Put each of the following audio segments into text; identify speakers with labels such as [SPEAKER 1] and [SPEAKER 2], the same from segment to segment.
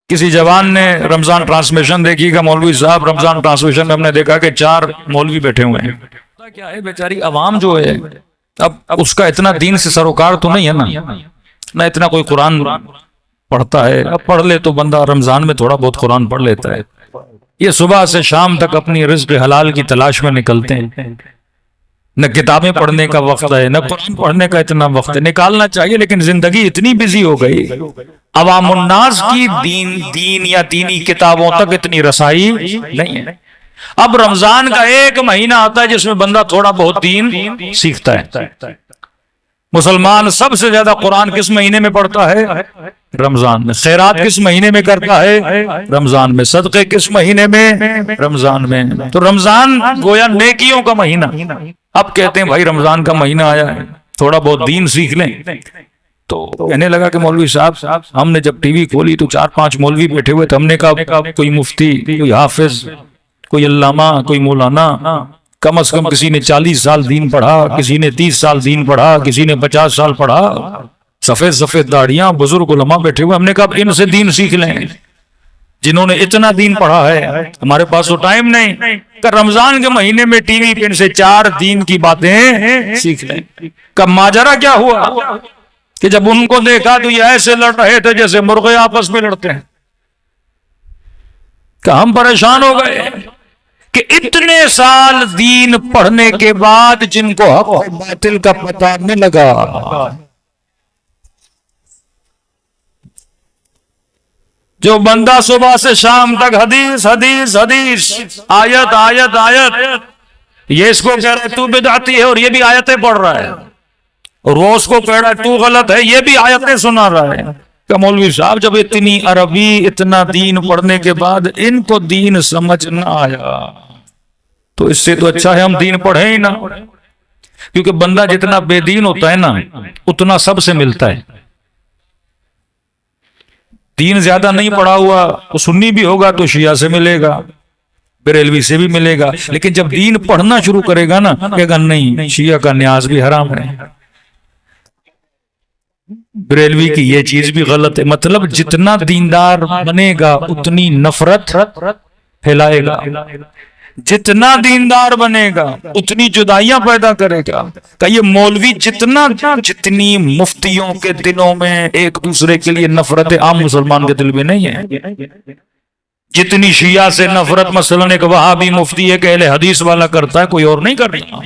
[SPEAKER 1] کسی جوان نے رمضان ٹرانسمیشن دیکھی کہ مولوی صاحب رمضان ٹرانسمیشن میں ہم نے دیکھا کہ 4 مولوی بیٹھے ہوئے ہیں. کیا ہے بیچاری عوام جو ہے اب اس کا اتنا دین سے سروکار تو نہیں ہے نا، نہ اتنا کوئی قرآن پڑھتا ہے. اب پڑھ لے تو بندہ رمضان میں تھوڑا بہت قرآن پڑھ لیتا ہے. یہ صبح سے شام تک اپنی رزق حلال کی تلاش میں نکلتے ہیں. نہ کتابیں پڑھنے کا وقت ہے، نہ قرآن پڑھنے کا اتنا وقت ہے. نکالنا چاہیے لیکن زندگی اتنی بزی ہو گئی، عوام الناس کی دین یا دینی کتابوں تک اتنی رسائی نہیں ہے. اب رمضان کا 1 مہینہ آتا ہے جس میں بندہ تھوڑا بہت دین سیکھتا ہے. مسلمان سب سے زیادہ قرآن کس مہینے میں پڑھتا ہے؟ رمضان میں. خیرات کس مہینے میں کرتا ہے؟ رمضان میں. صدقے کس مہینے میں؟ رمضان میں. تو رمضان گویا نیکیوں کا مہینہ. اب کہتے ہیں بھائی رمضان کا مہینہ آیا ہے تھوڑا بہت دین سیکھ لیں. تو کہنے لگا کہ مولوی صاحب ہم نے جب ٹی وی کھولی تو 4-5 مولوی بیٹھے ہوئے تھے. ہم نے کہا کوئی مفتی، کوئی حافظ، کوئی علامہ، کوئی مولانا، کم از کم کسی نے 40 سال دین پڑھا، کسی نے 30 سال دین پڑھا، کسی نے 50 سال پڑھا. سفید سفید داڑیاں بزرگ علماء بیٹھے ہوئے. ہم نے کہا ان سے دین سیکھ لیں جنہوں نے اتنا دین پڑھا ہے. ہمارے پاس تو ٹائم نہیں کہ رمضان کے مہینے میں ٹی وی پہ ان سے 4 دین کی باتیں سیکھ لیں. کب ماجرا کیا ہوا کہ جب ان کو دیکھا تو یہ ایسے لڑ رہے تھے جیسے مرغے آپس میں لڑتے ہیں. کہ ہم پریشان ہو گئے کہ اتنے سال دین پڑھنے کے بعد جن کو حق و باطل کا پتہ نہیں لگا، جو بندہ صبح سے شام تک حدیث حدیث حدیث، آیت آیت آیت، یہ اس کو کہہ رہا ہے تو بدعتی ہے اور یہ بھی آیتیں پڑھ رہا ہے، اور وہ اس کو کہہ رہا ہے تو غلط ہے یہ بھی آیتیں سنا رہا ہے. کہ مولوی صاحب جب اتنی عربی اتنا دین پڑھنے کے بعد ان کو دین سمجھ نہ آیا تو اس سے تو اچھا ہے ہم دین پڑھیں ہی نہ. کیونکہ بندہ جتنا بے دین ہوتا ہے نا اتنا سب سے ملتا ہے. دین زیادہ نہیں پڑھا ہوا تو سنی بھی ہوگا تو شیعہ سے ملے گا، بریلوی سے بھی ملے گا. لیکن جب دین پڑھنا شروع کرے گا نا کہے گا نہیں شیعہ کا نیاز بھی حرام ہے، بریلوی کی یہ چیز بھی غلط ہے. مطلب جتنا دیندار بنے گا اتنی نفرت پھیلائے گا، جتنا دیندار بنے گا اتنی جدائیاں پیدا کرے گا. کہ یہ مولوی جتنی مفتیوں کے دلوں میں ایک دوسرے کے لیے نفرت عام مسلمان کے دل میں نہیں ہے، جتنی شیعہ سے نفرت مثلا ایک وہابی مفتی ایک اہل حدیث والا کرتا ہے کوئی اور نہیں کر رہا،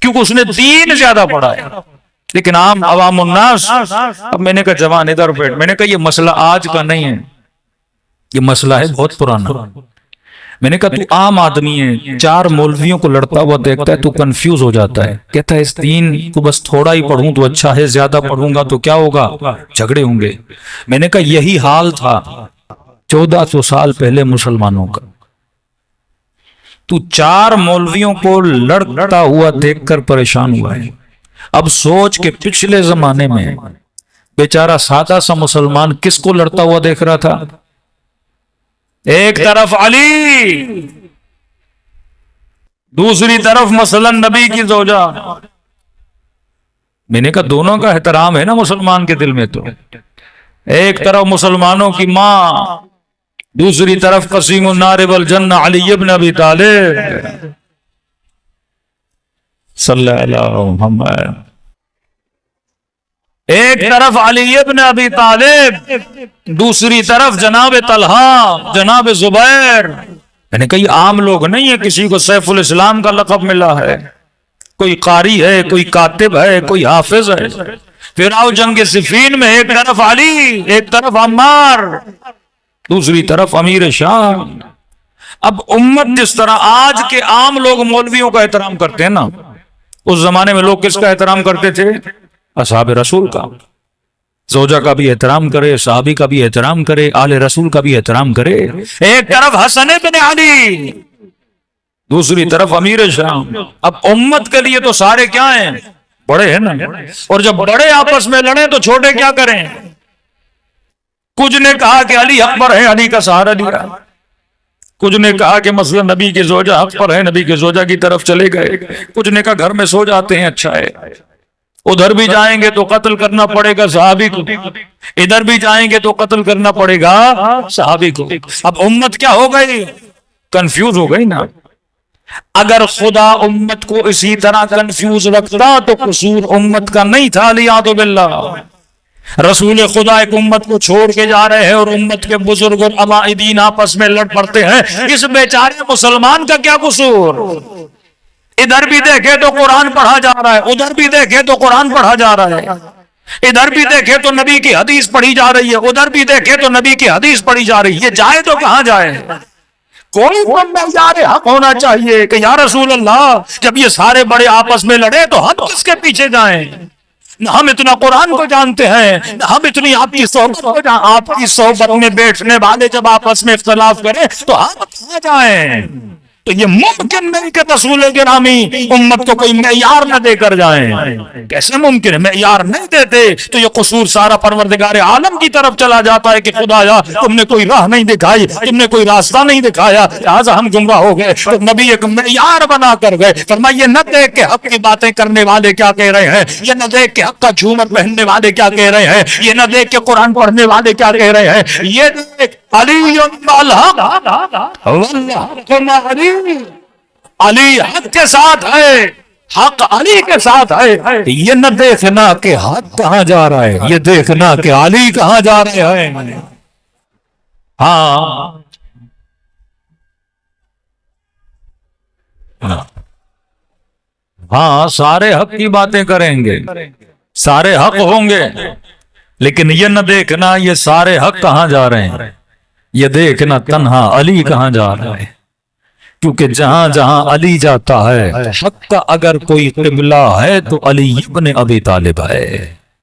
[SPEAKER 1] کیونکہ اس نے دین زیادہ پڑھا ہے. لیکن عوام الناس، اب میں نے کہا جوان ادھر بیٹھ، میں نے کہا یہ مسئلہ آج کا نہیں ہے، یہ مسئلہ ہے بہت پرانا. میں نے کہا تو عام آدمی ہے 4 مولویوں کو لڑتا ہوا دیکھتا ہے تو کنفیوز ہو جاتا ہے، کہتا ہے اس دین کو بس تھوڑا ہی پڑھوں تو اچھا ہے، زیادہ پڑھوں گا تو کیا ہوگا، جھگڑے ہوں گے. میں نے کہا یہی حال تھا 1400 سال پہلے مسلمانوں کا. تو 4 مولویوں کو لڑتا ہوا دیکھ کر پریشان ہوا ہے. اب سوچ کہ پچھلے زمانے میں بیچارہ سادہ سا مسلمان کس کو لڑتا ہوا دیکھ رہا تھا؟ ایک طرف علی، دوسری طرف مثلا نبی کی زوجہ. میں نے کہا دونوں کا احترام ہے نا مسلمان کے دل میں. تو ایک طرف مسلمانوں کی ماں، دوسری طرف قسیم النار والجنہ علی ابن ابی طالب صلی اللہ علیہ محمد. ایک طرف علی ابن ابی طالب، دوسری طرف جناب طلحہ، جناب زبیر. میں نے کہا یہ عام لوگ نہیں ہے، کسی کو سیف الاسلام کا لقب ملا ہے، کوئی قاری ہے، کوئی کاتب ہے، کوئی حافظ ہے. پھر آؤ جنگ صفین میں ایک طرف علی، ایک طرف عمار، دوسری طرف امیر شام. اب امت جس طرح آج کے عام لوگ مولویوں کا احترام کرتے ہیں نا، اس زمانے میں لوگ کس کا احترام کرتے تھے؟ اصحاب رسول کا. زوجہ کا بھی احترام کرے، صحابی کا بھی احترام کرے، آل رسول کا بھی احترام کرے. ایک طرف حسن بن علی، دوسری طرف امیر شام. اب امت کے لیے تو سارے کیا ہیں؟ بڑے ہیں نا. اور جب بڑے آپس میں لڑیں تو چھوٹے کیا کریں؟ کچھ نے کہا کہ علی حق پر ہے، علی کا سہارا لیا. کچھ نے کہا کہ مثلا نبی کی زوجہ حق پر ہے، نبی کی زوجہ کی طرف چلے گئے. کچھ نے کہا گھر میں سو جاتے ہیں اچھا ہے. ادھر بھی جائیں گے تو قتل کرنا پڑے گا صحابی کو، ادھر بھی جائیں گے تو قتل کرنا پڑے گا صحابی کو۔ اب امت کیا ہو گئی؟ کنفیوز ہو گئی نا۔ اگر خدا امت کو اسی طرح کنفیوز رکھتا تو قصور امت کا نہیں تھا، لیاذ باللہ۔ رسول خدا ایک امت کو چھوڑ کے جا رہے ہیں اور امت کے بزرگ اور عمائدین آپس میں لڑ پڑتے ہیں، اس بیچارے مسلمان کا کیا قصور؟ ادھر بھی دیکھے تو قرآن پڑھا جا رہا ہے، ادھر بھی دیکھے تو قرآن پڑھا جا رہا ہے، ادھر بھی دیکھے تو نبی کی حدیث پڑھی جا رہی ہے، ادھر بھی دیکھے تو نبی کی حدیث پڑھی جا رہی ہے، یہ جائے تو کہاں جائے؟ کوئی معیار حق ہونا چاہیے کہ یا رسول اللہ جب یہ سارے بڑے آپس میں لڑے تو ہم کس کے پیچھے جائیں؟ نہ ہم اتنا قرآن کو جانتے ہیں، نہ ہم اتنی آپ کی صحبت کو آپ کی صحبت میں بیٹھنے والے جب آپس میں اختلاف کریں تو ہم کہاں جائیں؟ تو یہ ممکن نہیں کہ رسول گرامی امت کو کوئی معیار نہ دے کر جائیں۔ کیسے ممکن ہے؟ معیار نہیں دیتے تو یہ قصور سارا پروردگار عالم کی طرف چلا جاتا ہے کہ خدایا تم نے کوئی راہ نہیں دکھائی، تم نے کوئی راستہ نہیں دکھایا، لہٰذا ہم گمراہ ہو گئے۔ تو نبی ایک معیار بنا کر گئے، فرمایا یہ نہ دیکھ کے حق کی باتیں کرنے والے کیا کہہ رہے ہیں، یہ نہ دیکھ کے حق کا جھومر پہننے والے کیا کہہ رہے ہیں، یہ نہ دیکھ کے قرآن پڑھنے والے کیا کہہ رہے ہیں، یہ دیکھ علی علی حق کے ساتھ ہے، حق علی کے ساتھ ہے۔ یہ نہ دیکھنا کہ حق کہاں جا رہا ہے، یہ دیکھنا کہ علی کہاں جا رہے ہیں۔ ہاں ہاں سارے حق کی باتیں کریں گے، سارے حق ہوں گے، لیکن یہ نہ دیکھنا یہ سارے حق کہاں جا رہے ہیں، یہ دیکھنا تنہا علی کہاں جا رہا ہے۔ کیونکہ جہاں جہاں علی جاتا ہے حق کا اگر کوئی قبلہ ہے تو علی ابن ابی طالب ہے۔